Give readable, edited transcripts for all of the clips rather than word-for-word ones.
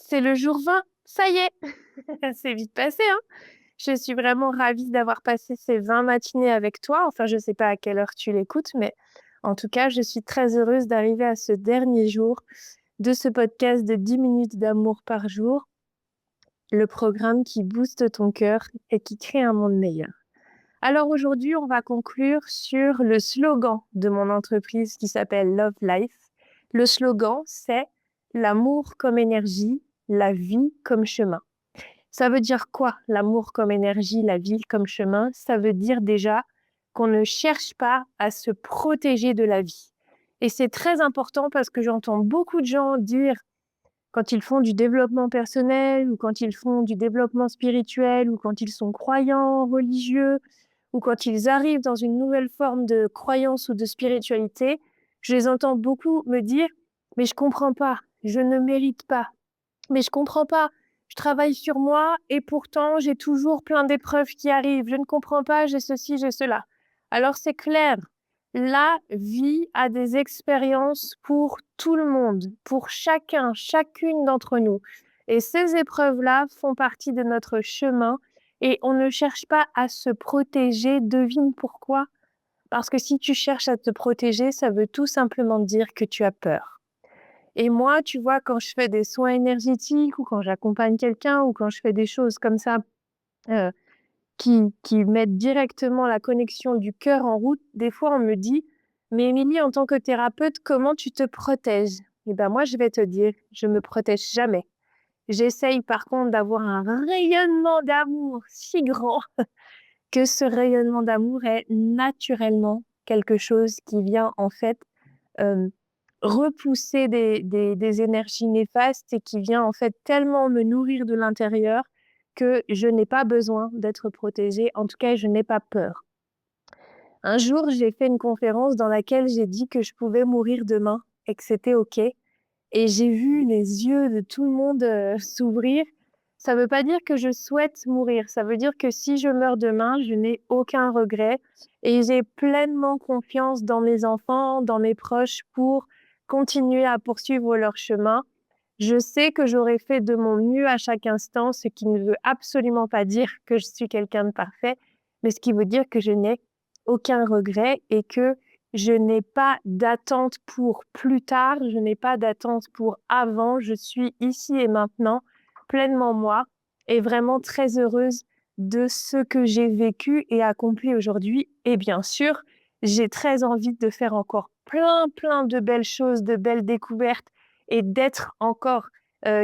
C'est le jour 20, ça y est, c'est vite passé, hein. Je suis vraiment ravie d'avoir passé ces 20 matinées avec toi. Enfin, je sais pas à quelle heure tu l'écoutes, mais en tout cas, je suis très heureuse d'arriver à ce dernier jour de ce podcast de 10 minutes d'amour par jour, le programme qui booste ton cœur et qui crée un monde meilleur. Alors aujourd'hui, on va conclure sur le slogan de mon entreprise qui s'appelle Love Life. Le slogan, c'est l'amour comme énergie, la vie comme chemin. Ça veut dire quoi, l'amour comme énergie, la vie comme chemin? Ça veut dire déjà qu'on ne cherche pas à se protéger de la vie. Et c'est très important parce que j'entends beaucoup de gens dire, quand ils font du développement personnel ou quand ils font du développement spirituel ou quand ils sont croyants, religieux ou quand ils arrivent dans une nouvelle forme de croyance ou de spiritualité, je les entends beaucoup me dire: «Mais je comprends pas, je ne mérite pas. Mais je comprends pas, je travaille sur moi et pourtant j'ai toujours plein d'épreuves qui arrivent. Je ne comprends pas, j'ai ceci, j'ai cela». Alors c'est clair, la vie a des expériences pour tout le monde, pour chacun, chacune d'entre nous. Et ces épreuves-là font partie de notre chemin et on ne cherche pas à se protéger. Devine pourquoi? Parce que si tu cherches à te protéger, ça veut tout simplement dire que tu as peur. Et moi, tu vois, quand je fais des soins énergétiques ou quand j'accompagne quelqu'un ou quand je fais des choses comme ça, heu, qui mettent directement la connexion du cœur en route, des fois on me dit: «Mais Émilie, en tant que thérapeute, comment tu te protèges?» Et ben moi, je vais te dire, je me protège jamais. J'essaye par contre d'avoir un rayonnement d'amour si grand que ce rayonnement d'amour est naturellement quelque chose qui vient en fait, hem, repousser des énergies néfastes et qui vient en fait tellement me nourrir de l'intérieur que je n'ai pas besoin d'être protégée. En tout cas, je n'ai pas peur. Un jour, j'ai fait une conférence dans laquelle j'ai dit que je pouvais mourir demain et que c'était OK. Et j'ai vu les yeux de tout le monde, s'ouvrir. Ça ne veut pas dire que je souhaite mourir, ça veut dire que si je meurs demain, je n'ai aucun regret et j'ai pleinement confiance dans mes enfants, dans mes proches pour continuer à poursuivre leur chemin. Je sais que j'aurai fait de mon mieux à chaque instant, ce qui ne veut absolument pas dire que je suis quelqu'un de parfait, mais ce qui veut dire que je n'ai aucun regret et que je n'ai pas d'attente pour plus tard, je n'ai pas d'attente pour avant, je suis ici et maintenant, pleinement moi et vraiment très heureuse de ce que j'ai vécu et accompli aujourd'hui et bien sûr, j'ai très envie de faire encore plein, plein de belles choses, de belles découvertes et d'être encore,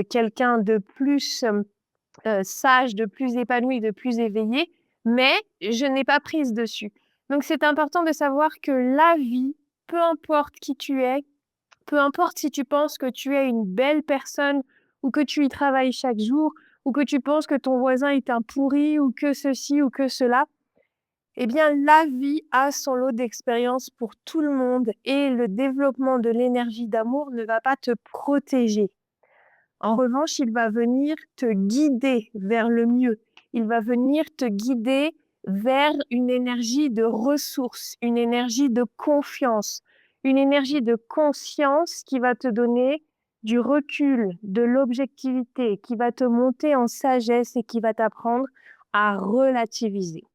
quelqu'un de plus, sage, de plus épanoui, de plus éveillé, mais je n'ai pas prise dessus. Donc c'est important de savoir que la vie, peu importe qui tu es, peu importe si tu penses que tu es une belle personne ou que tu y travailles chaque jour ou que tu penses que ton voisin est un pourri ou que ceci ou que cela, eh bien la vie a son lot d'expériences pour tout le monde et le développement de l'énergie d'amour ne va pas te protéger. En revanche, il va venir te guider vers le mieux. Il va venir te guider vers une énergie de ressources, une énergie de confiance, une énergie de conscience qui va te donner du recul, de l'objectivité, qui va te monter en sagesse et qui va t'apprendre à relativiser.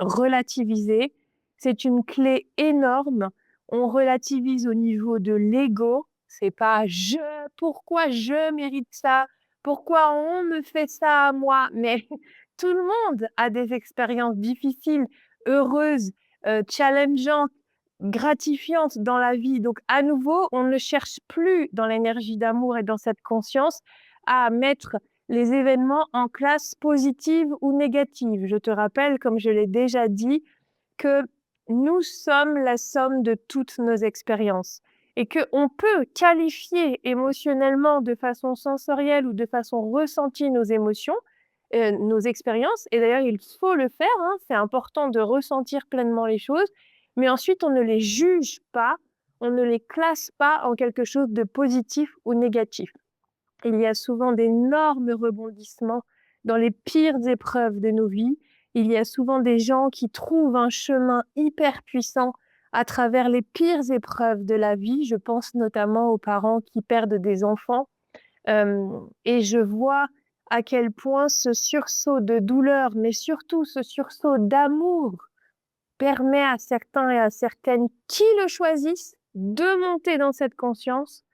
Relativiser, c'est une clé énorme. On relativise au niveau de l'ego. C'est pas je, pourquoi je mérite ça? Pourquoi on me fait ça à moi? Mais tout le monde a des expériences difficiles, heureuses, challengeantes, gratifiantes dans la vie. Donc, à nouveau, on ne cherche plus dans l'énergie d'amour et dans cette conscience à mettre les événements en classe positive ou négative. Je te rappelle, comme je l'ai déjà dit, que nous sommes la somme de toutes nos expériences et qu'on peut qualifier émotionnellement de façon sensorielle ou de façon ressentie nos émotions, nos expériences. Et d'ailleurs, il faut le faire, hein, c'est important de ressentir pleinement les choses, mais ensuite, on ne les juge pas, on ne les classe pas en quelque chose de positif ou négatif. Il y a souvent d'énormes rebondissements dans les pires épreuves de nos vies. Il y a souvent des gens qui trouvent un chemin hyper puissant à travers les pires épreuves de la vie. Je pense notamment aux parents qui perdent des enfants, Et je vois à quel point ce sursaut de douleur, mais surtout ce sursaut d'amour permet à certains et à certaines qui le choisissent de monter dans cette conscience,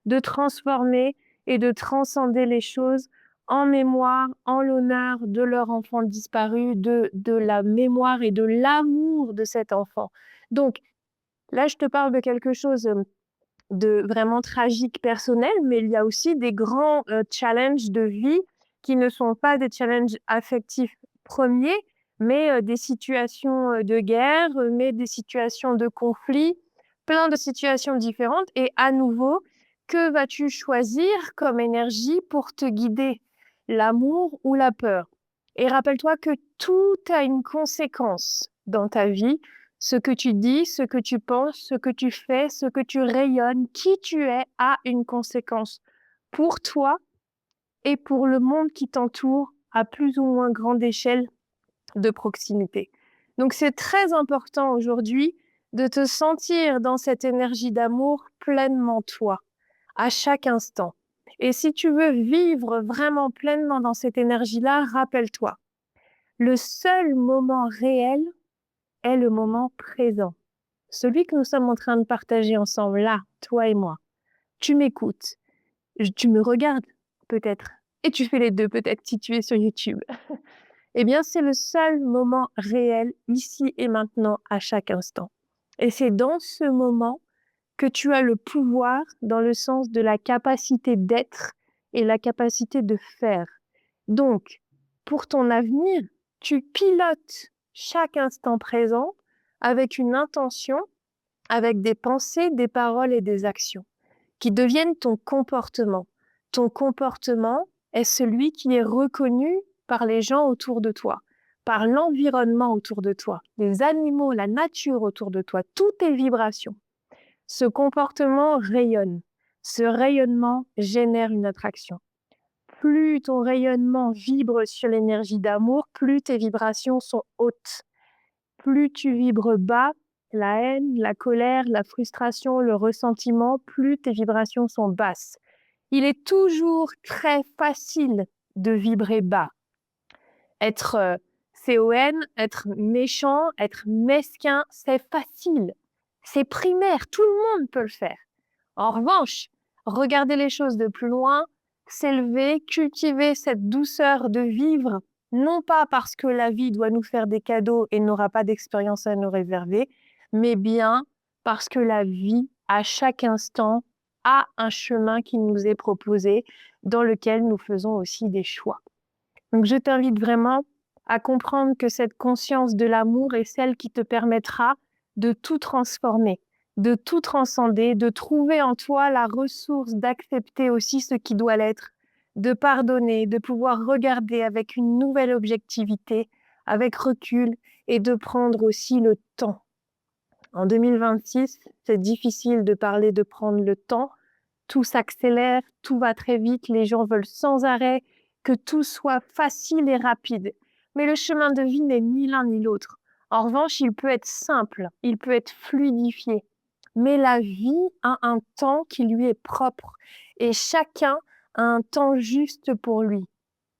de transformer et de transcender les choses en mémoire, en l'honneur de leur enfant disparu, de la mémoire et de l'amour de cet enfant. Donc là, je te parle de quelque chose de vraiment tragique personnel, mais il y a aussi des grands challenges de vie qui ne sont pas des challenges affectifs premiers, mais des situations de guerre, mais des situations de conflit, plein de situations différentes. Et à nouveau, que vas-tu choisir comme énergie pour te guider? L'amour ou la peur? Et rappelle-toi que tout a une conséquence dans ta vie. Ce que tu dis, ce que tu penses, ce que tu fais, ce que tu rayonnes, qui tu es a une conséquence pour toi et pour le monde qui t'entoure à plus ou moins grande échelle de proximité. Donc c'est très important aujourd'hui de te sentir dans cette énergie d'amour pleinement toi, à chaque instant. Et si tu veux vivre vraiment pleinement dans cette énergie-là, rappelle-toi, le seul moment réel est le moment présent. Celui que nous sommes en train de partager ensemble, là, toi et moi. Tu m'écoutes, tu me regardes, peut-être, et tu fais les deux, peut-être, si tu es sur YouTube. Eh bien, c'est le seul moment réel, ici et maintenant, à chaque instant. Et c'est dans ce moment que tu as le pouvoir, dans le sens de la capacité d'être et la capacité de faire. Donc, pour ton avenir, tu pilotes chaque instant présent avec une intention, avec des pensées, des paroles et des actions qui deviennent ton comportement. Ton comportement est celui qui est reconnu par les gens autour de toi, par l'environnement autour de toi, les animaux, la nature autour de toi, toutes tes vibrations. Ce comportement rayonne. Ce rayonnement génère une attraction. Plus ton rayonnement vibre sur l'énergie d'amour, plus tes vibrations sont hautes. Plus tu vibres bas, la haine, la colère, la frustration, le ressentiment, plus tes vibrations sont basses. Il est toujours très facile de vibrer bas. Être CON, être méchant, être mesquin, c'est facile. C'est primaire, tout le monde peut le faire. En revanche, regarder les choses de plus loin, s'élever, cultiver cette douceur de vivre, non pas parce que la vie doit nous faire des cadeaux et n'aura pas d'expérience à nous réserver, mais bien parce que la vie, à chaque instant, a un chemin qui nous est proposé, dans lequel nous faisons aussi des choix. Donc, je t'invite vraiment à comprendre que cette conscience de l'amour est celle qui te permettra de tout transformer, de tout transcender, de trouver en toi la ressource d'accepter aussi ce qui doit l'être, de pardonner, de pouvoir regarder avec une nouvelle objectivité, avec recul et de prendre aussi le temps. En 2026, c'est difficile de parler de prendre le temps. Tout s'accélère, tout va très vite, les gens veulent sans arrêt que tout soit facile et rapide. Mais le chemin de vie n'est ni l'un ni l'autre. En revanche, il peut être simple, il peut être fluidifié. Mais la vie a un temps qui lui est propre et chacun a un temps juste pour lui,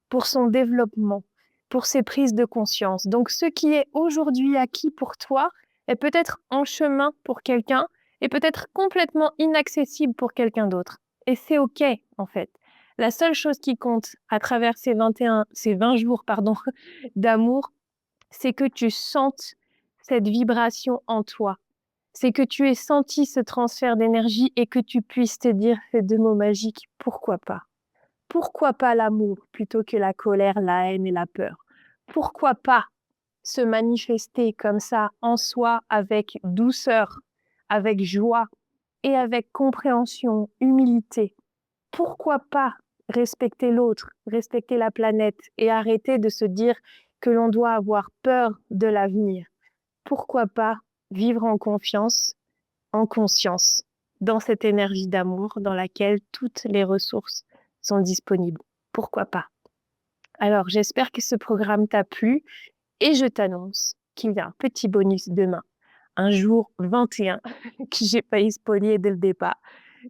pour son développement, pour ses prises de conscience. Donc ce qui est aujourd'hui acquis pour toi est peut-être en chemin pour quelqu'un et peut-être complètement inaccessible pour quelqu'un d'autre. Et c'est OK, en fait. La seule chose qui compte à travers ces 20 jours, d'amour, c'est que tu sentes cette vibration en toi. C'est que tu aies senti ce transfert d'énergie et que tu puisses te dire ces deux mots magiques, pourquoi pas? Pourquoi pas l'amour plutôt que la colère, la haine et la peur? Pourquoi pas se manifester comme ça en soi avec douceur, avec joie et avec compréhension, humilité? Pourquoi pas respecter l'autre, respecter la planète et arrêter de se dire que l'on doit avoir peur de l'avenir? Pourquoi pas vivre en confiance, en conscience, dans cette énergie d'amour dans laquelle toutes les ressources sont disponibles? Pourquoi pas? Alors, j'espère que ce programme t'a plu et je t'annonce qu'il y a un petit bonus demain, un jour 21 que j'ai failli spolier dès le départ.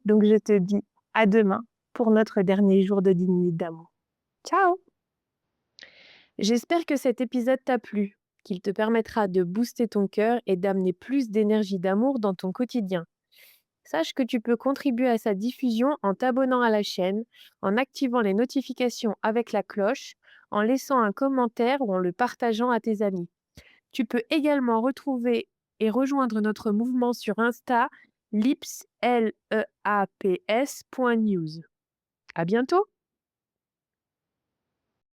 Donc, je te dis à demain pour notre dernier jour de 10 minutes d'amour. Ciao! J'espère que cet épisode t'a plu, qu'il te permettra de booster ton cœur et d'amener plus d'énergie d'amour dans ton quotidien. Sache que tu peux contribuer à sa diffusion en t'abonnant à la chaîne, en activant les notifications avec la cloche, en laissant un commentaire ou en le partageant à tes amis. Tu peux également retrouver et rejoindre notre mouvement sur Insta, lips, L-E-A-P-S, .news. À bientôt!